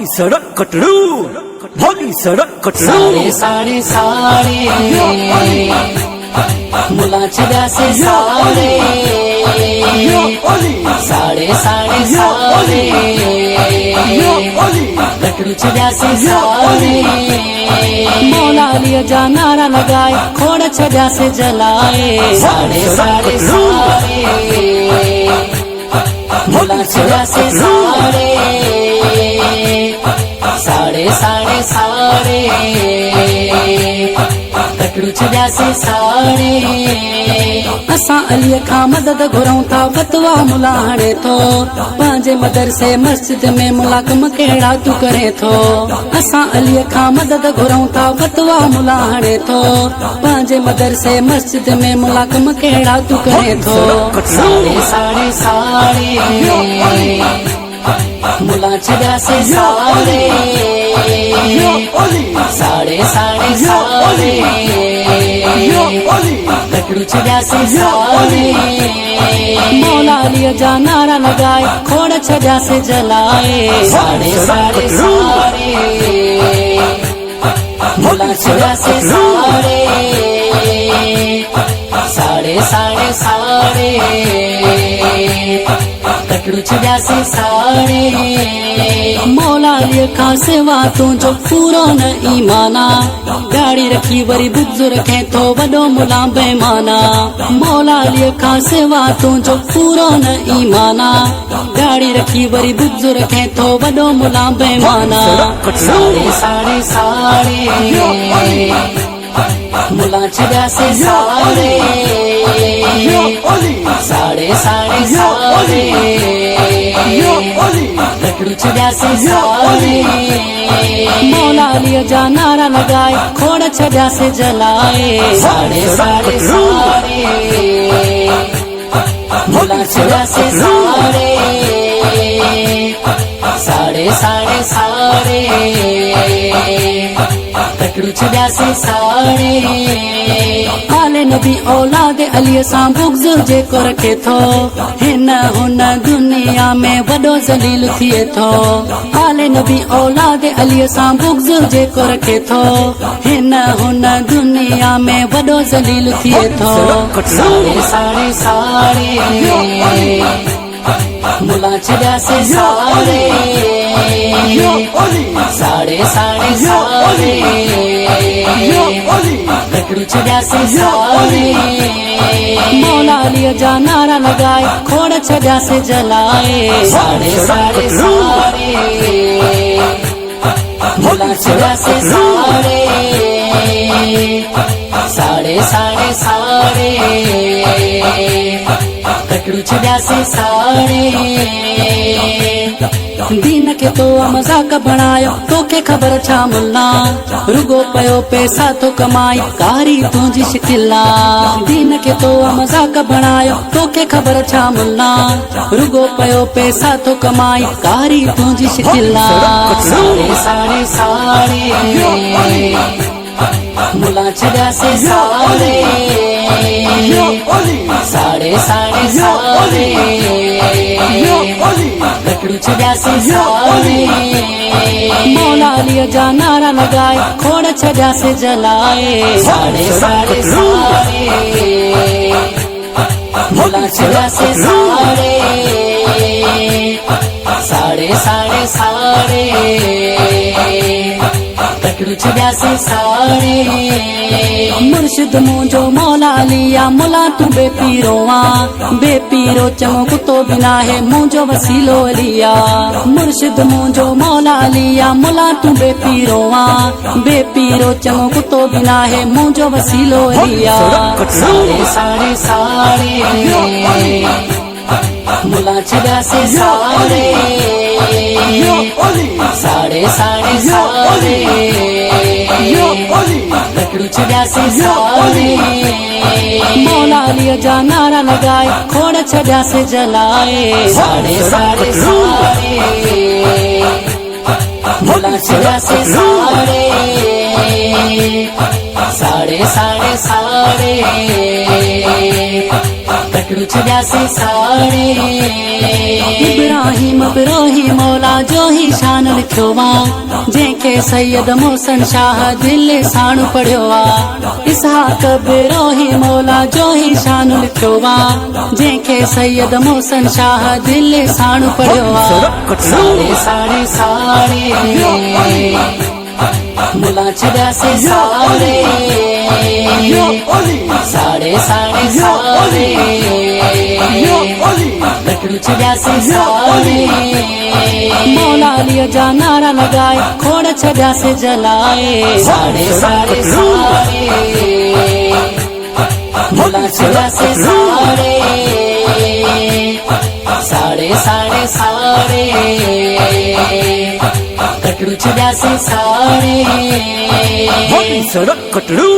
भागी सड़क कटरू, भागी सड़क कटरू। सारे सारे सारे मुला छड़ा से सारे सारे सारे सारे कटरू छड़ा से सारे मौला लिया जा नारा लगाए खोड़ छड़ा से जलाए। सारे सारे सारे मुला छड़ा से सारे सारे सारे सारे कटरू छड़ा से सारे असां अलीअ खां मदद घुरऊं था फतवा मुला हणे थो पंहिंजे मदरसे मस्जिद में मुला कम कहिड़ा तूं करे थो। असां अलीअ खां मदद घुरऊं था फतवा मुला हणे थो पंहिंजे मदरसे मस्जिद में मुला कम कहिड़ा तूं करे थो। सारे सारे सारे मुला छड़ा से सारे सारे सारे सारे कटरू छड़ा से सारे मौला लिया जा नारा लगाए खोड़ छड़ा से जलाए। सारे सारे सारे मुला छड़ा से सारे सारे सारे सारे कटरू छड़ा से सारे मौला लिया खां सेवा तुझो पूरो न ईमाना गाड़ी रखी वरी बुजुर्ग है तो वडो मुला बेमाना। मौला लिया खां सेवा तुझो पूरो न ईमाना गाड़ी रखी वरी बुजुर्ग है तो वडो मुला बेमाना। सारे सारे सारे मुला छड़ा से सारे सारे सारे सारे कटरू छड़ा से सारे मौला लिया जा नारा लगाए खोड़ छड़ा से जलाए। सारे सारे सारे मुला छड़ा से सारे सारे सारे सारे कटरू छड़ा से सारे आले नबी औलाद अली सां बुग़्ज़ जेको रखे थो हिन हुन दुनिया में वॾो ज़लील थिए थो। आले नबी औलाद अली सां बुग़्ज़ जेको रखे थो हिन हुन दुनिया में वॾो ज़लील थिए थो। सारे सारे सारे मुला छड़ा से सारे सारे सारे सारे कटरू छड़ा से सारे मौला लिया जा नारा लगाए खोड़ छड़ा से जलाए। सारे सारे सारे मुला छड़ा से सारे सारे सारे सारे कटरू छड़ा से सारे दीन के तो मजाक बणायो तोखे ख़बर छा मुल्ला रुगो पयो पैसा तो कमाई कारी तुझी शिकिला। दीन के तो मजाक बणायो तोखे ख़बर छा मुल्ला रुगो पयो पैसा तो कमाई कारी तुझी शिकिला। सारे सारे सारे मुला छड़ा से सारे सारे सारे सारे कटरू छड़ा से सारे मौला लिया जा नारा लगाए खोड़ छड़ा से जलाए। सारे सारे सारे मुला छड़ा से सारे सारे सारे सारे कटरू छड़ा से सारे मुर्शिद मुझो मौला लिया मुला तू बेपीरो चमो कुतो बिना है मुझो वसीलो लिया। मुर्शिद मुझो मौला लिया मुला तू बेपीरो चमो कुतो बिना है मुझो वसीलो लिया। सारे सारे सारे मुला छड़ा से सारे सारे सारे सारे कटरू छड़ा से सारे मौला लिया जा नारा लगाए खोड़ छड़ा से जलाए। सारे सारे सारे मुला छड़ा से सारे साड़े साड़े साड़े कटड़ू छॾियासीं साड़े इब्राहिम बिरोही मौला जो ही शान लिखियो वा जंहिंखे सैयद मोहसिन शाह दिल साण पढ़ियो आ इसहाक बिरोही मौला जो ही शान लिखियो वा जंहिंखे सैयद मोहसिन शाह दिल साण पढ़ियो आ साड़े साड़े साड़े मुला छॾियासीं साड़े साड़े साड़े साड़े कटड़ू छॾियासीं साड़े मौला अलीअ जा नारा लगाए खोड़ छॾियासीं जलाए साड़े साड़े साड़े मुला छॾियासीं साड़े साड़े साड़े साड़े कटड़ू छॾियासीं साड़े भागी सड़क कटड़ू